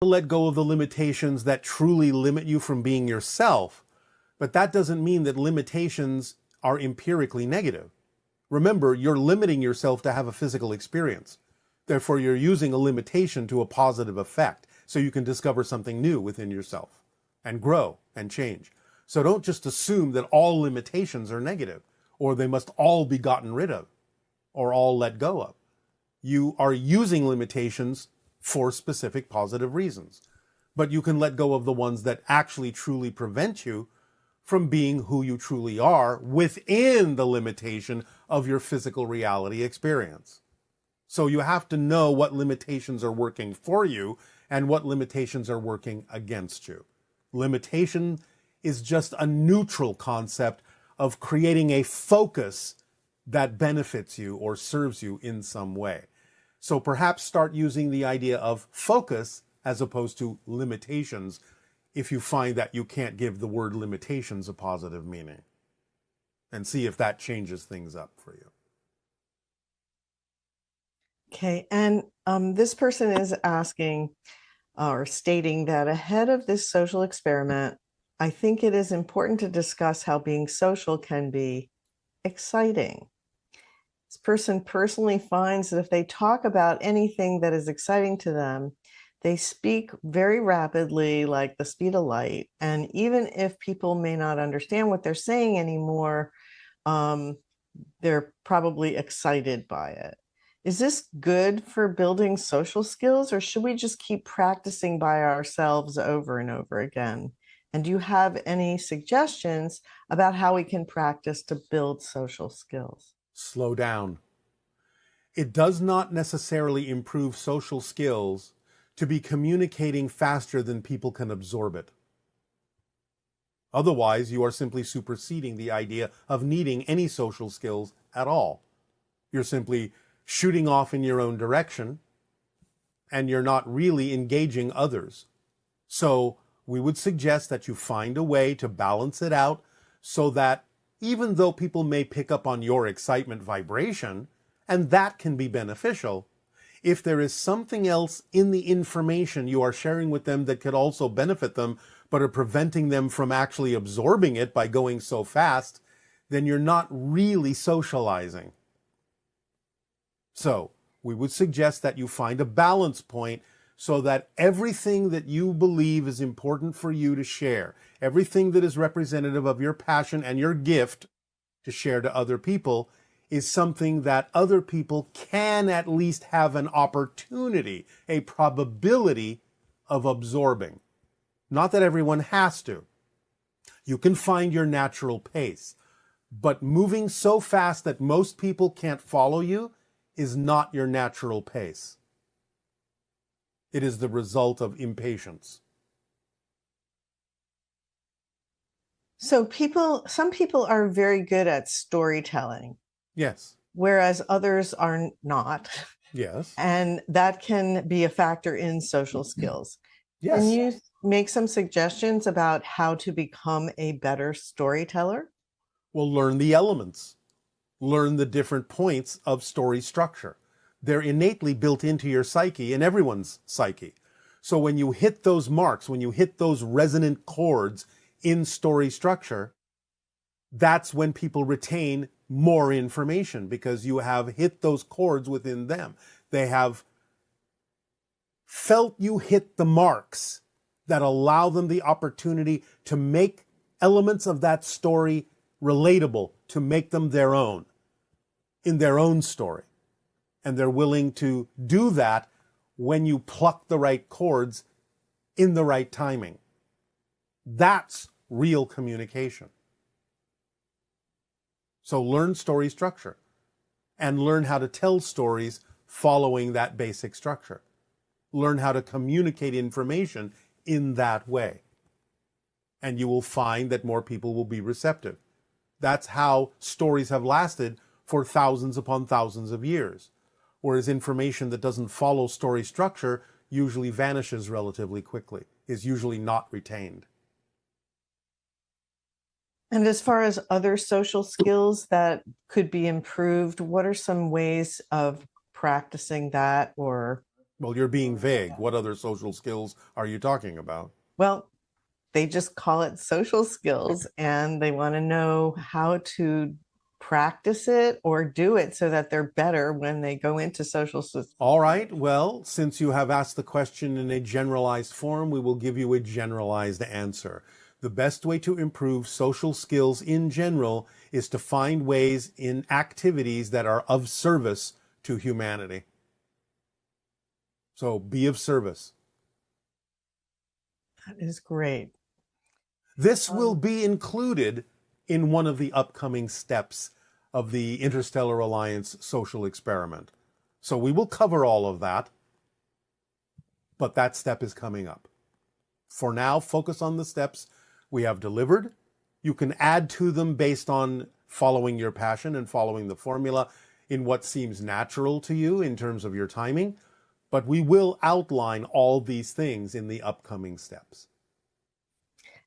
to let go of the limitations that truly limit you from being yourself, but that doesn't mean that limitations are empirically negative. Remember, you're limiting yourself to have a physical experience. Therefore, you're using a limitation to a positive effect, so you can discover something new within yourself and grow and change. So don't just assume that all limitations are negative, or they must all be gotten rid of, or all let go of. You are using limitations for specific positive reasons, but you can let go of the ones that actually truly prevent you from being who you truly are within the limitation of your physical reality experience. So you have to know what limitations are working for you and what limitations are working against you. Limitation is just a neutral concept of creating a focus that benefits you or serves you in some way. So perhaps start using the idea of focus as opposed to limitations if you find that you can't give the word limitations a positive meaning, and see if that changes things up for you. Okay, and this person is asking or stating that ahead of this social experiment, I think it is important to discuss how being social can be exciting. This person personally finds that if they talk about anything that is exciting to them, they speak very rapidly, like the speed of light. And even if people may not understand what they're saying anymore, they're probably excited by it. Is this good for building social skills, or should we just keep practicing by ourselves over and over again? And do you have any suggestions about how we can practice to build social skills? Slow down. It does not necessarily improve social skills to be communicating faster than people can absorb it. Otherwise, you are simply superseding the idea of needing any social skills at all. You're simply shooting off in your own direction, and you're not really engaging others. So we would suggest that you find a way to balance it out so that even though people may pick up on your excitement vibration, and that can be beneficial, if there is something else in the information you are sharing with them that could also benefit them, but are preventing them from actually absorbing it by going so fast, then you're not really socializing. So we would suggest that you find a balance point so that everything that you believe is important for you to share, everything that is representative of your passion and your gift to share to other people, is something that other people can at least have an opportunity, a probability of absorbing. Not that everyone has to. You can find your natural pace, but moving so fast that most people can't follow you is not your natural pace. It is the result of impatience. So some people are very good at storytelling. Yes. Whereas others are not. Yes. And that can be a factor in social skills. Yes. Can you make some suggestions about how to become a better storyteller? Well, learn the elements. Learn the different points of story structure. They're innately built into your psyche and everyone's psyche. So when you hit those marks, when you hit those resonant chords in story structure, that's when people retain more information because you have hit those chords within them. They have felt you hit the marks that allow them the opportunity to make elements of that story relatable, to make them their own, in their own story. And they're willing to do that when you pluck the right chords in the right timing. That's real communication. So learn story structure and learn how to tell stories following that basic structure. Learn how to communicate information in that way. And you will find that more people will be receptive. That's how stories have lasted for thousands upon thousands of years. Whereas information that doesn't follow story structure usually vanishes relatively quickly, is usually not retained. And as far as other social skills that could be improved, what are some ways of practicing that or Well, you're being vague. What other social skills are you talking about? Well, they just call it social skills and they want to know how to practice it or do it so that they're better when they go into social systems. All right. Well, since you have asked the question in a generalized form, we will give you a generalized answer. The best way to improve social skills in general is to find ways in activities that are of service to humanity. So be of service. That is great. This will be included in one of the upcoming steps of the Interstellar Alliance social experiment. So we will cover all of that, but that step is coming up. For now, focus on the steps we have delivered. You can add to them based on following your passion and following the formula in what seems natural to you in terms of your timing, but we will outline all these things in the upcoming steps.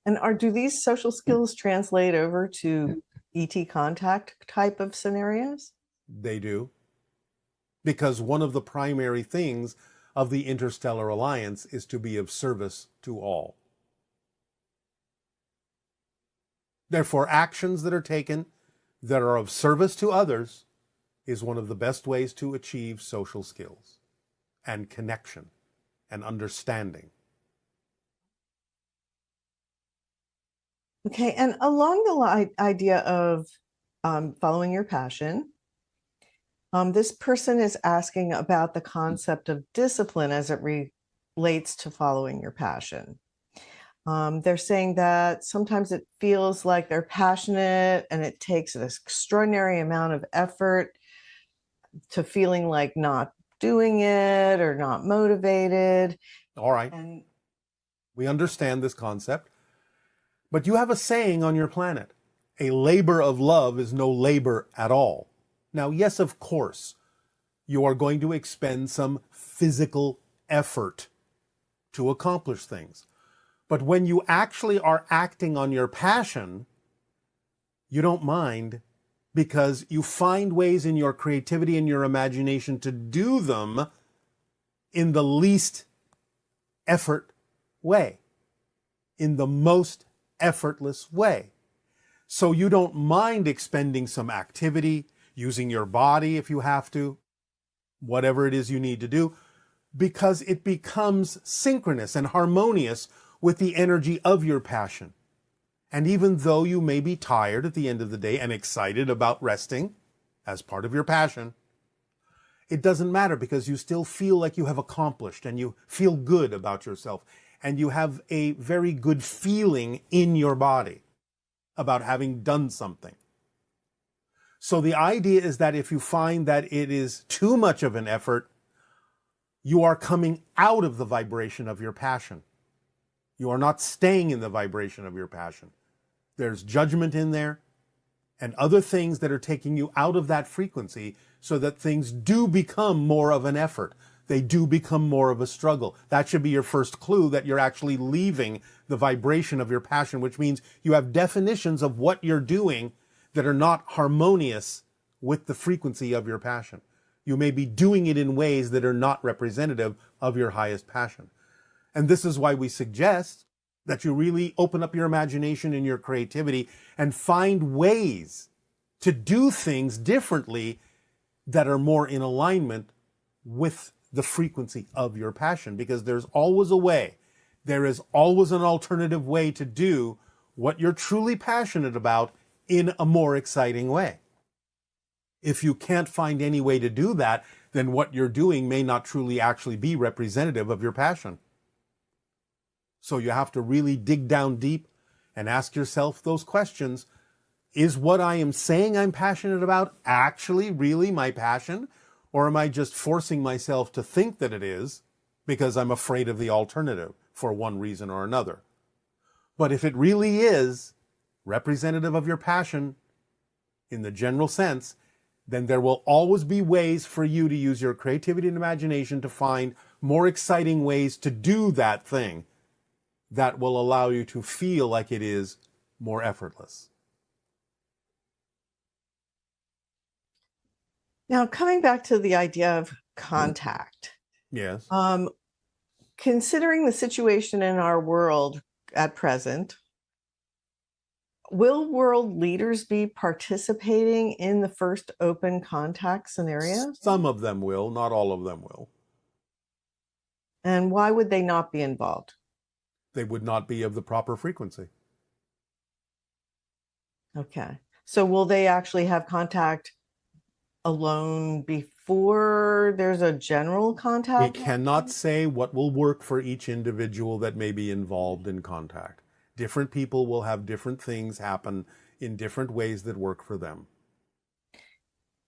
And do these social skills translate over to ET contact type of scenarios? They do. Because one of the primary things of the Interstellar Alliance is to be of service to all. Therefore, actions that are taken that are of service to others is one of the best ways to achieve social skills and connection and understanding. Okay, and along the idea of following your passion, this person is asking about the concept of discipline as it relates to following your passion. They're saying that sometimes it feels like they're passionate and it takes this extraordinary amount of effort to feeling like not doing it or not motivated. All right. And we understand this concept. But you have a saying on your planet, a labor of love is no labor at all. Now, yes, of course, you are going to expend some physical effort to accomplish things. But when you actually are acting on your passion, you don't mind because you find ways in your creativity and your imagination to do them in the least effort way, in the most effortless way. So you don't mind expending some activity, using your body if you have to, whatever it is you need to do, because it becomes synchronous and harmonious with the energy of your passion. And even though you may be tired at the end of the day and excited about resting as part of your passion, it doesn't matter because you still feel like you have accomplished and you feel good about yourself. And you have a very good feeling in your body about having done something. So the idea is that if you find that it is too much of an effort, you are coming out of the vibration of your passion. You are not staying in the vibration of your passion. There's judgment in there and other things that are taking you out of that frequency so that things do become more of an effort. They do become more of a struggle. That should be your first clue that you're actually leaving the vibration of your passion, which means you have definitions of what you're doing that are not harmonious with the frequency of your passion. You may be doing it in ways that are not representative of your highest passion. And this is why we suggest that you really open up your imagination and your creativity and find ways to do things differently that are more in alignment with the frequency of your passion, because there's always a way. There is always an alternative way to do what you're truly passionate about in a more exciting way. If you can't find any way to do that, then what you're doing may not truly actually be representative of your passion. So you have to really dig down deep and ask yourself those questions. Is what I am saying I'm passionate about actually really my passion? Or am I just forcing myself to think that it is because I'm afraid of the alternative for one reason or another? But if it really is representative of your passion in the general sense, then there will always be ways for you to use your creativity and imagination to find more exciting ways to do that thing that will allow you to feel like it is more effortless. Now, coming back to the idea of contact, Yes. Considering the situation in our world at present, will world leaders be participating in the first open contact scenario? Some of them will, not all of them will. And why would they not be involved? They would not be of the proper frequency. Okay. So will they actually have contact alone before there's a general We contact? cannot say what will work for each individual that may be involved in contact. Different people will have different things happen in different ways that work for them.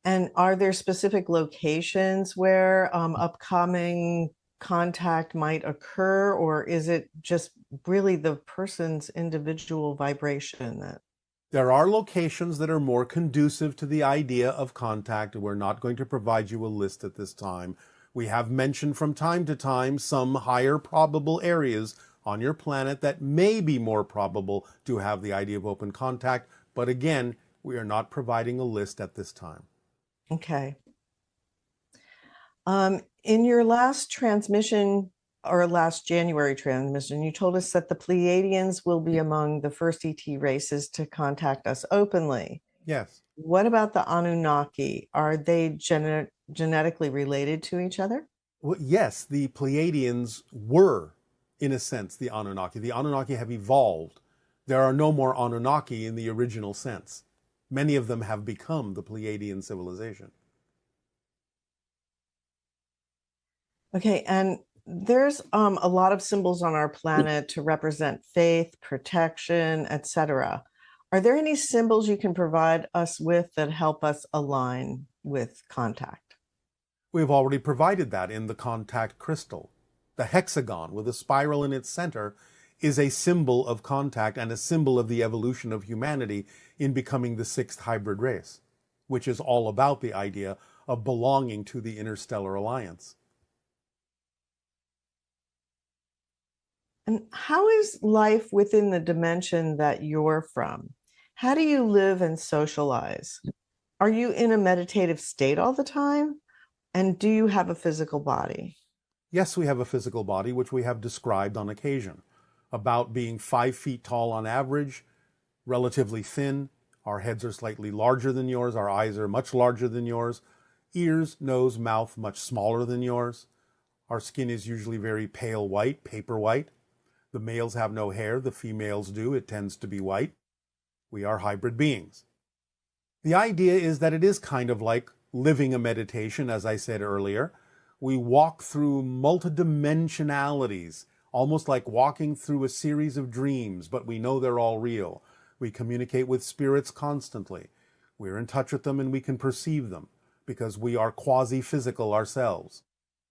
And are there specific locations where upcoming contact might occur, or is it just really the person's individual vibration that? There are locations that are more conducive to the idea of contact, and we're not going to provide you a list at this time. We have mentioned from time to time some higher probable areas on your planet that may be more probable to have the idea of open contact, but again, we are not providing a list at this time. Okay. In your last transmission, or last January transmission, you told us that the Pleiadians will be among the first ET races to contact us openly. Yes. What about the Anunnaki? Are they genetically related to each other? Well, yes, the Pleiadians were, in a sense, the Anunnaki. The Anunnaki have evolved. There are no more Anunnaki in the original sense. Many of them have become the Pleiadian civilization. Okay, and there's a lot of symbols on our planet to represent faith, protection, etc. Are there any symbols you can provide us with that help us align with contact? We've already provided that in the contact crystal. The hexagon with a spiral in its center is a symbol of contact and a symbol of the evolution of humanity in becoming the sixth hybrid race, which is all about the idea of belonging to the interstellar alliance. And how is life within the dimension that you're from? How do you live and socialize? Are you in a meditative state all the time? And do you have a physical body? Yes, we have a physical body, which we have described on occasion, about being 5 feet tall on average, relatively thin. Our heads are slightly larger than yours. Our eyes are much larger than yours. Ears, nose, mouth, much smaller than yours. Our skin is usually very pale white, paper white. The males have no hair. The females do. It tends to be white. We are hybrid beings. The idea is that it is kind of like living a meditation, as I said earlier. We walk through multidimensionalities, almost like walking through a series of dreams, but we know they're all real. We communicate with spirits constantly. We're in touch with them and we can perceive them because we are quasi-physical ourselves,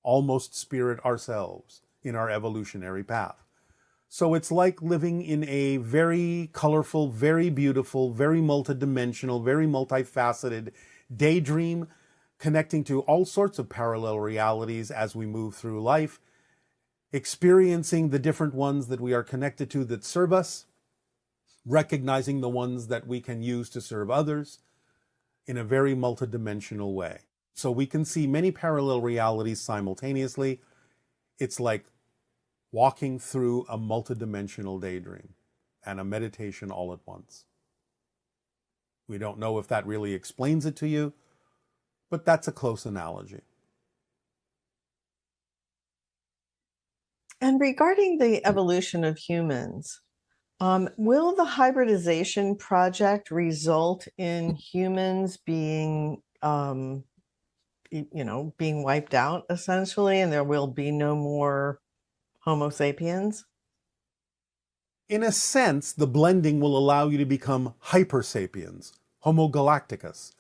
almost spirit ourselves in our evolutionary path. So it's like living in a very colorful, very beautiful, very multidimensional, very multifaceted daydream, connecting to all sorts of parallel realities as we move through life, experiencing the different ones that we are connected to that serve us, recognizing the ones that we can use to serve others in a very multidimensional way. So we can see many parallel realities simultaneously. It's like walking through a multidimensional daydream and a meditation all at once. We don't know if that really explains it to you, but that's a close analogy. And regarding the evolution of humans, will the hybridization project result in humans being, being wiped out essentially, and there will be no more Homo sapiens? In a sense, the blending will allow you to become hyper sapiens, Homo galacticus.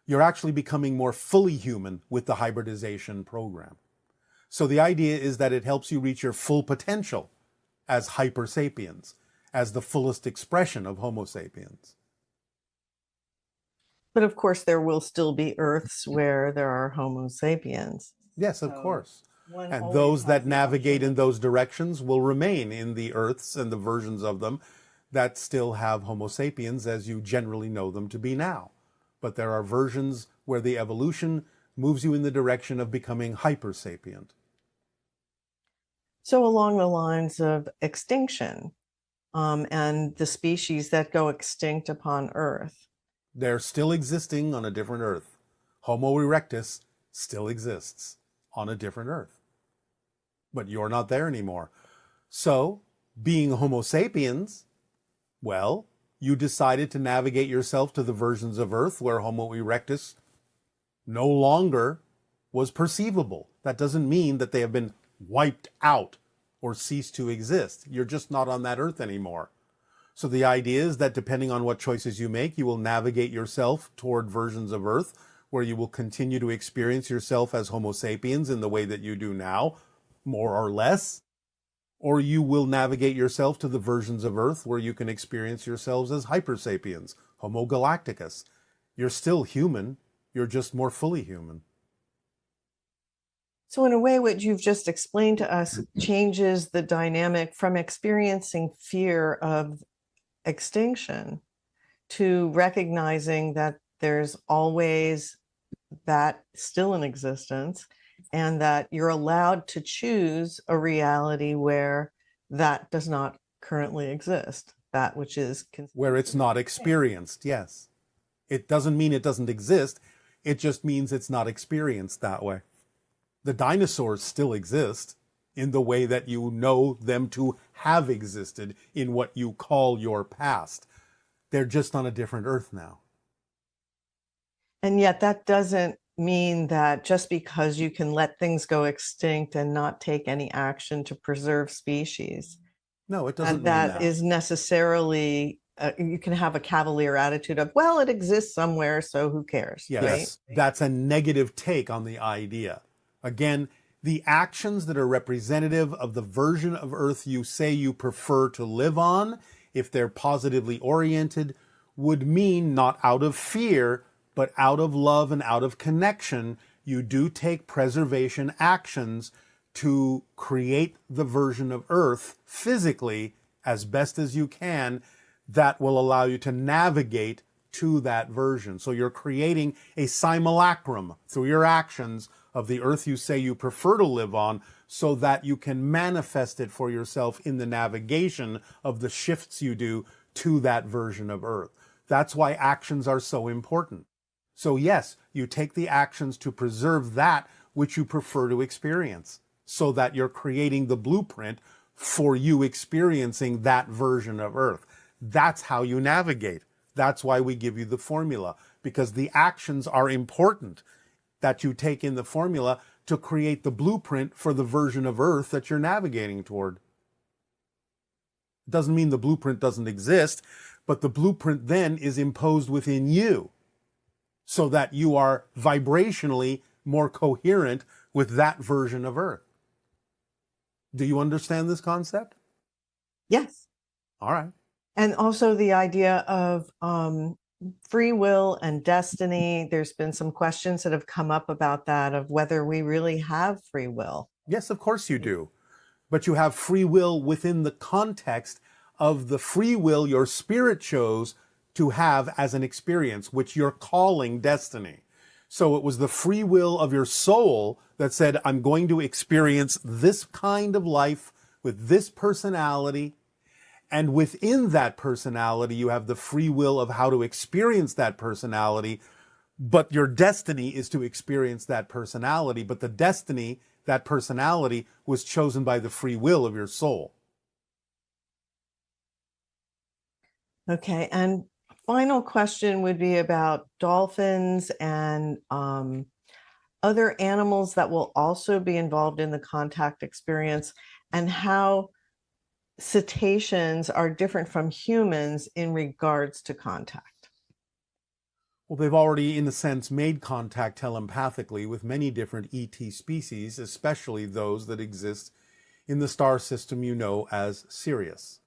You're actually becoming more fully human with the hybridization program. So the idea is that it helps you reach your full potential as hyper sapiens, as the fullest expression of Homo sapiens. But of course, there will still be Earths where there are Homo sapiens. Yes, of course. And those that navigate in those directions will remain in the Earths and the versions of them that still have Homo sapiens as you generally know them to be now. But there are versions where the evolution moves you in the direction of becoming hyper sapient. So along the lines of extinction, and the species that go extinct upon Earth. They're still existing on a different Earth. Homo erectus still exists on a different Earth. But you're not there anymore. So, being Homo sapiens, well, you decided to navigate yourself to the versions of Earth where Homo erectus no longer was perceivable. That doesn't mean that they have been wiped out or ceased to exist. You're just not on that Earth anymore. So the idea is that depending on what choices you make, you will navigate yourself toward versions of Earth where you will continue to experience yourself as Homo sapiens in the way that you do now, more or less. Or you will navigate yourself to the versions of Earth where you can experience yourselves as Hyper Sapiens, Homo Galacticus. You're still human, you're just more fully human. So in a way, what you've just explained to us changes the dynamic from experiencing fear of extinction to recognizing that there's always that still in existence, and that you're allowed to choose a reality where that does not currently exist, that which is where it's not experienced. Yes, it doesn't mean it doesn't exist, it just means it's not experienced that way. The dinosaurs still exist in the way that you know them to have existed in what you call your past. They're just on a different Earth now. And yet that doesn't mean that just because you can let things go extinct and not take any action to preserve species, no, it doesn't mean that is necessarily, you can have a cavalier attitude of, well, it exists somewhere, so who cares? Yes, right? That's a negative take on the idea. Again, the actions that are representative of the version of Earth you say you prefer to live on, if they're positively oriented, would mean not out of fear, but out of love and out of connection, you do take preservation actions to create the version of Earth physically as best as you can that will allow you to navigate to that version. So you're creating a simulacrum through your actions of the Earth you say you prefer to live on, so that you can manifest it for yourself in the navigation of the shifts you do to that version of Earth. That's why actions are so important. So yes, you take the actions to preserve that which you prefer to experience, so that you're creating the blueprint for you experiencing that version of Earth. That's how you navigate. That's why we give you the formula, because the actions are important that you take in the formula to create the blueprint for the version of Earth that you're navigating toward. It doesn't mean the blueprint doesn't exist, but the blueprint then is imposed within you so that you are vibrationally more coherent with that version of Earth. Do you understand this concept? Yes. All right. And also the idea of free will and destiny. There's been some questions that have come up about that, of whether we really have free will. Yes, of course you do. But you have free will within the context of the free will your spirit chose to have as an experience, which you're calling destiny. So it was the free will of your soul that said, I'm going to experience this kind of life with this personality. And within that personality, you have the free will of how to experience that personality. But your destiny is to experience that personality. But the destiny, that personality, was chosen by the free will of your soul. Okay. And final question would be about dolphins and other animals that will also be involved in the contact experience, and how cetaceans are different from humans in regards to contact. Well, they've already, in a sense, made contact telepathically with many different ET species, especially those that exist in the star system you know as Sirius.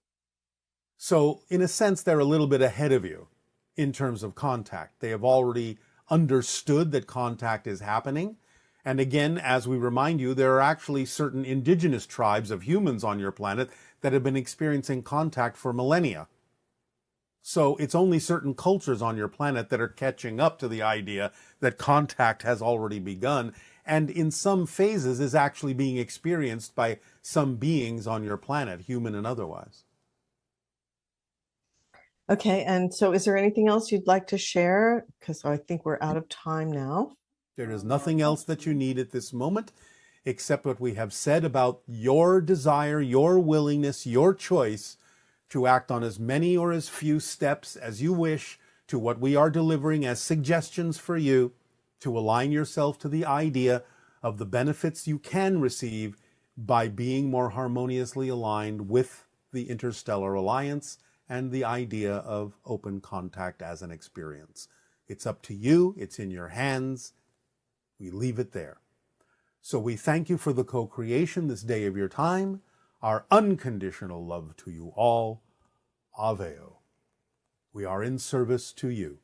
So, in a sense, they're a little bit ahead of you in terms of contact. They have already understood that contact is happening. And again, as we remind you, there are actually certain indigenous tribes of humans on your planet that have been experiencing contact for millennia. So it's only certain cultures on your planet that are catching up to the idea that contact has already begun, and in some phases is actually being experienced by some beings on your planet, human and otherwise. Okay, and so is there anything else you'd like to share? Because I think we're out of time now. There is nothing else that you need at this moment except what we have said about your desire, your willingness, your choice to act on as many or as few steps as you wish to what we are delivering as suggestions for you to align yourself to the idea of the benefits you can receive by being more harmoniously aligned with the interstellar alliance and the idea of open contact as an experience. It's up to you. It's in your hands. We leave it there. So we thank you for the co-creation this day of your time. Our unconditional love to you all. Aveo. We are in service to you.